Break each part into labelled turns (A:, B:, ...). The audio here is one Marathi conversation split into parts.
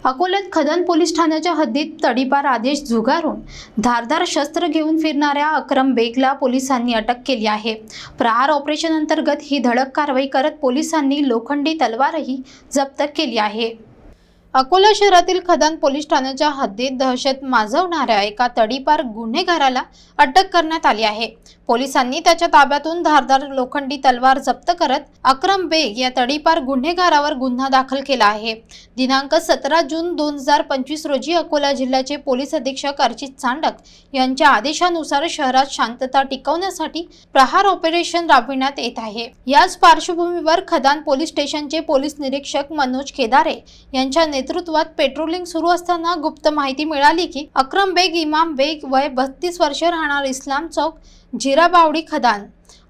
A: अकोल्यात खदन पोलीस ठाण्याच्या हद्दीत तडीपार आदेश झुगारून धारदार शस्त्र घेऊन फिरणाऱ्या अक्रम बेगला पोलिसांनी अटक केली आहे। प्रहार ऑपरेशन अंतर्गत ही धडक कारवाई करत पोलिसांनी लोखंडी तलवारही जप्त केली आहे। अकोला शहरातील खदन पोलीस ठाण्याच्या हद्दीत दहशत माजवणाऱ्या एका तडीपार गुन्हेगाराला अटक करण्यात आली आहे। पोलिसांनी त्याच्या ताब्यातून धारदार लोखंडी तलवार जप्त करत अक्रम बेग या तडीपार गुन्हेगारावर गुन्हा दाखल केला आहे। दिनांक 17 जून 2025 रोजी अकोला जिल्ह्याचे पोलीस अधीक्षक अर्चित चांडक यांच्या आदेशानुसार शहरात शांतता टिकवण्यासाठी प्रहार ऑपरेशन राबविण्यात येत आहे। याच पार्श्वभूमीवर खदान पोलीस स्टेशनचे पोलीस निरीक्षक मनोज केदारे यांच्या नेतृत्वात पेट्रोलिंग सुरू असताना गुप्त माहिती मिळाली की अक्रम बेग इमाम बेग वय 32 वर्ष राहणार इस्लाम चौक जिराबावडी खदान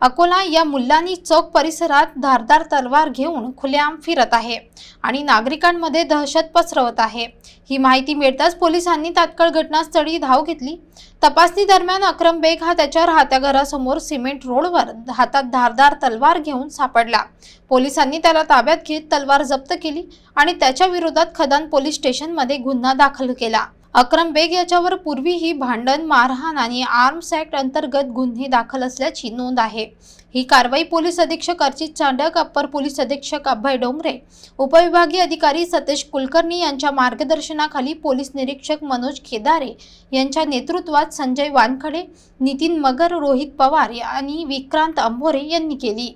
A: अकोला या मुल्लानी चौक परिसरात धारदार तलवार घेऊन खुलेआम फिरत आहे आणि नागरिकांमध्ये दहशत पसरवत आहे। ही माहिती मिळताच पोलिसांनी तात्काळ घटनास्थळी धाव घेतली। तपासणी दरम्यान अक्रम बेग हा त्याच्या राहत्या घरासमोर सिमेंट रोडवर हातात धारदार तलवार घेऊन सापडला। पोलिसांनी त्याला ताब्यात घेत तलवार जप्त केली आणि त्याच्या विरोधात खदान पोलीस स्टेशनमध्ये गुन्हा दाखल केला। अक्रम बेग याच्यावर पूर्वीही भांडण, मारहाण आणि आर्म्स ऍक्ट अंतर्गत गुन्हे दाखल असल्याची नोंद आहे। ही कारवाई पोलीस अधीक्षक अर्चित चांडक, अप्पर पोलीस अधीक्षक अभय डोंगरे, उपविभागीय अधिकारी सतेश कुलकर्णी यांच्या मार्गदर्शनाखाली पोलीस निरीक्षक मनोज केदारे यांच्या नेतृत्वात संजय वानखडे, नितीन मगर, रोहित पवार आणि विक्रांत अंभोरे यांनी केली।